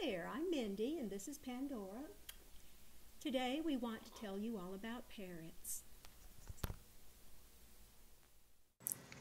there, I'm Mindy and this is Pandora. Today we want to tell you all about parrots.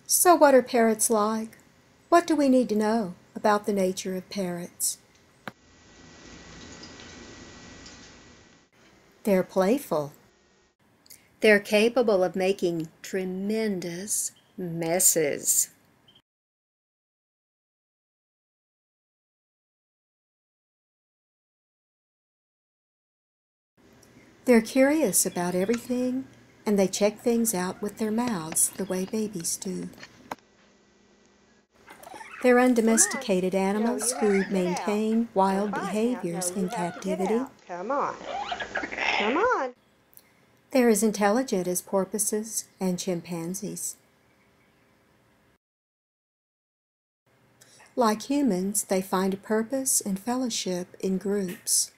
So what are parrots like? What do we need to know about the nature of parrots? They're playful. They're capable of making tremendous messes. They're curious about everything, and they check things out with their mouths the way babies do. They're undomesticated animals who maintain wild behaviors in captivity. Come on. Come on. They're as intelligent as porpoises and chimpanzees. Like humans, they find a purpose and fellowship in groups.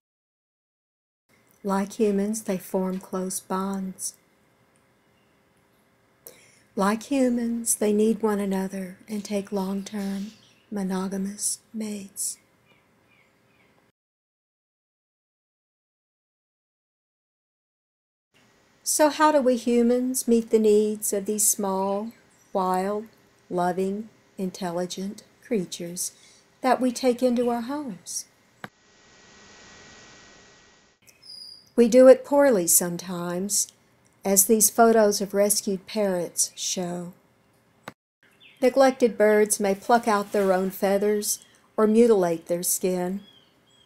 Like humans, they form close bonds. Like humans, they need one another and take long-term, monogamous mates. So how do we humans meet the needs of these small, wild, loving, intelligent creatures that we take into our homes? We do it poorly sometimes, as these photos of rescued parrots show. Neglected birds may pluck out their own feathers or mutilate their skin,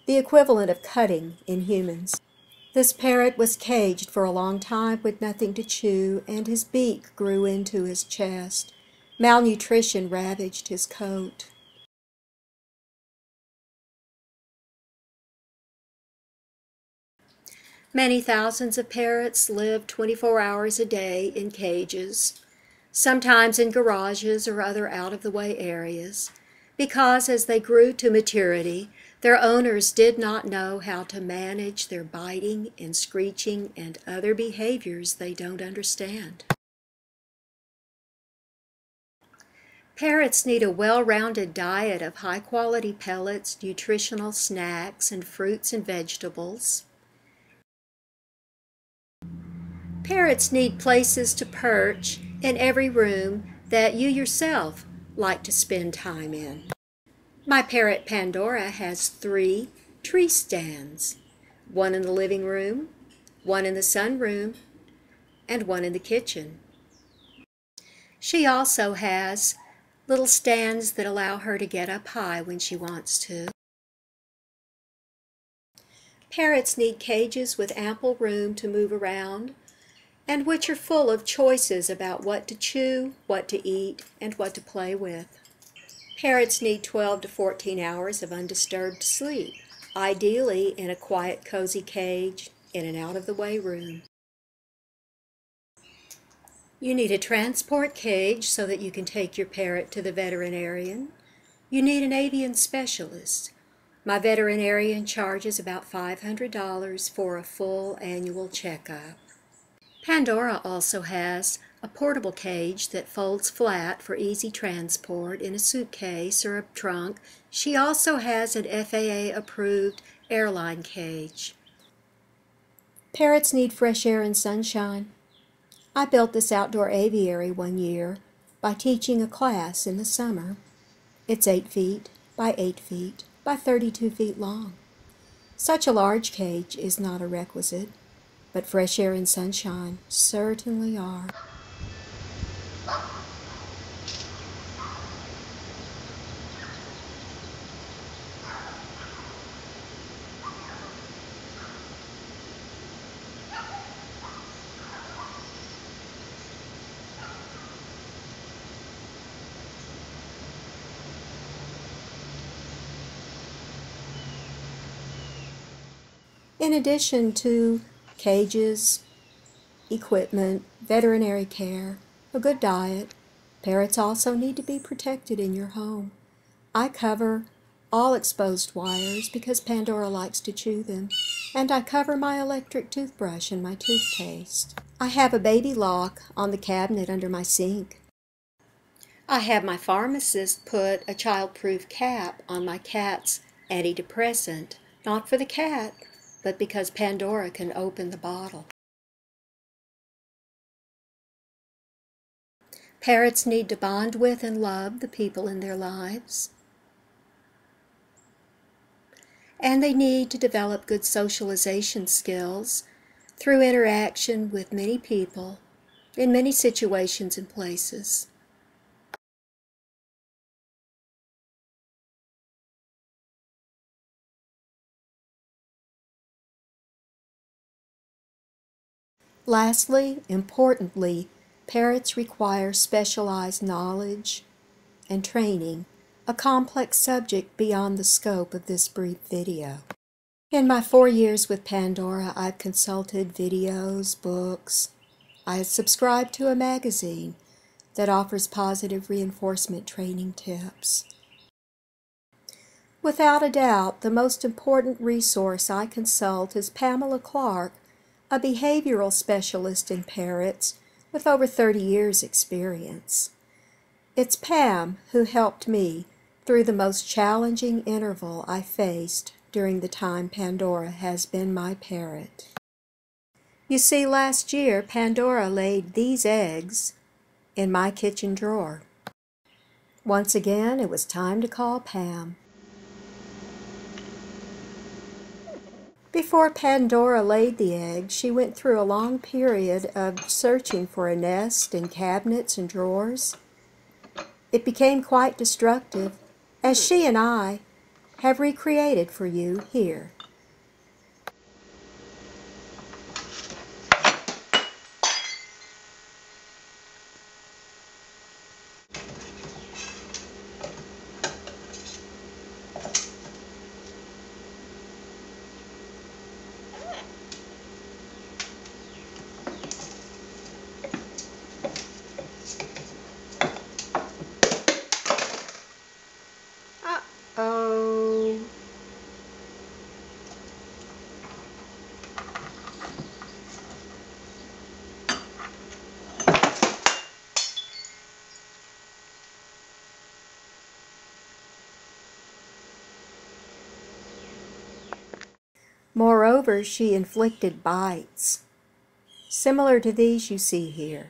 the equivalent of cutting in humans. This parrot was caged for a long time with nothing to chew, and his beak grew into his chest. Malnutrition ravaged his coat. Many thousands of parrots live 24 hours a day in cages, sometimes in garages or other out-of-the-way areas, because as they grew to maturity, their owners did not know how to manage their biting and screeching and other behaviors they don't understand. Parrots need a well-rounded diet of high-quality pellets, nutritional snacks, and fruits and vegetables. Parrots need places to perch in every room that you yourself like to spend time in. My parrot Pandora has 3 tree stands, one in the living room, one in the sunroom, and one in the kitchen. She also has little stands that allow her to get up high when she wants to. Parrots need cages with ample room to move around, and which are full of choices about what to chew, what to eat, and what to play with. Parrots need 12 to 14 hours of undisturbed sleep, ideally in a quiet, cozy cage in an out-of-the-way room. You need a transport cage so that you can take your parrot to the veterinarian. You need an avian specialist. My veterinarian charges about $500 for a full annual checkup. Pandora also has a portable cage that folds flat for easy transport in a suitcase or a trunk. She also has an FAA-approved airline cage. Parrots need fresh air and sunshine. I built this outdoor aviary one year by teaching a class in the summer. It's 8 feet by 8 feet by 32 feet long. Such a large cage is not a requisite, but fresh air and sunshine certainly are. In addition to cages, equipment, veterinary care, a good diet, parrots also need to be protected in your home. I cover all exposed wires because Pandora likes to chew them, and I cover my electric toothbrush and my toothpaste. I have a baby lock on the cabinet under my sink. I have my pharmacist put a child-proof cap on my cat's antidepressant Not for the cat, but because Pandora can open the bottle. Parrots need to bond with and love the people in their lives. And they need to develop good socialization skills through interaction with many people in many situations and places. Lastly, importantly, parrots require specialized knowledge and training, a complex subject beyond the scope of this brief video. In my 4 years with Pandora, I've consulted videos, books. I have subscribed to a magazine that offers positive reinforcement training tips. Without a doubt, the most important resource I consult is Pamela Clark, a behavioral specialist in parrots with over 30 years' experience. It's Pam who helped me through the most challenging interval I faced during the time Pandora has been my parrot. You see, last year Pandora laid these eggs in my kitchen drawer. Once again, it was time to call Pam. Before Pandora laid the egg, she went through a long period of searching for a nest in cabinets and drawers. It became quite destructive, as she and I have recreated for you here. Uh-oh. Moreover, she inflicted bites, similar to these you see here.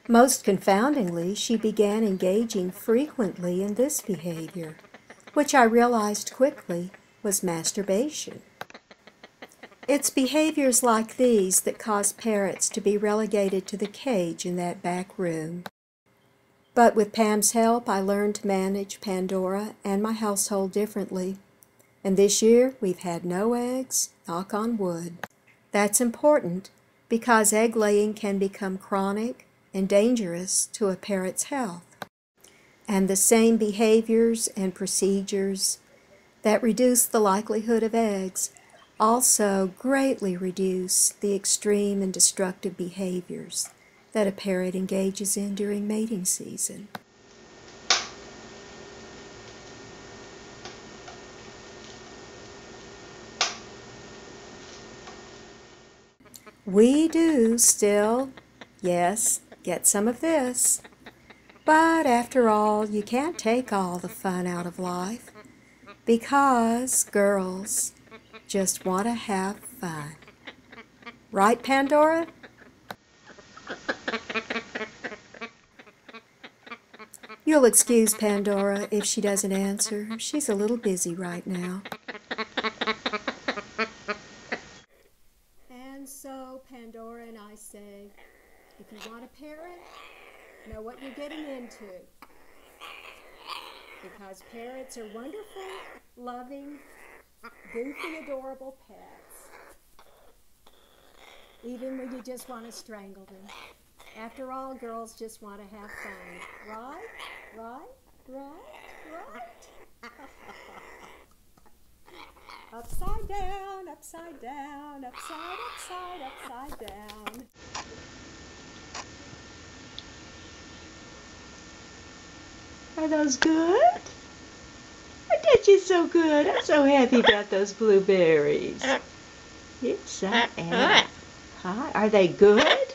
Most confoundingly, she began engaging frequently in this behavior, which I realized quickly was masturbation. It's behaviors like these that cause parrots to be relegated to the cage in that back room. But with Pam's help, I learned to manage Pandora and my household differently. And this year, we've had no eggs, knock on wood. That's important because egg laying can become chronic and dangerous to a parrot's health. And the same behaviors and procedures that reduce the likelihood of eggs also greatly reduce the extreme and destructive behaviors that a parrot engages in during mating season. We do still, yes, get some of this. But after all, you can't take all the fun out of life because girls just want to have fun. Right, Pandora? You'll excuse Pandora if she doesn't answer. She's a little busy right now. And so Pandora and I say, if you want a parrot, know what you're getting into. Because parrots are wonderful, loving, goofy, adorable pets. Even when you just want to strangle them. After all, girls just want to have fun. Right? Right? Right? Right? Upside down, upside down, upside down. Are those good? I did you so good. I'm so happy about those blueberries. Yes, I am. Hi, are they good?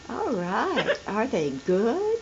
All right. Are they good?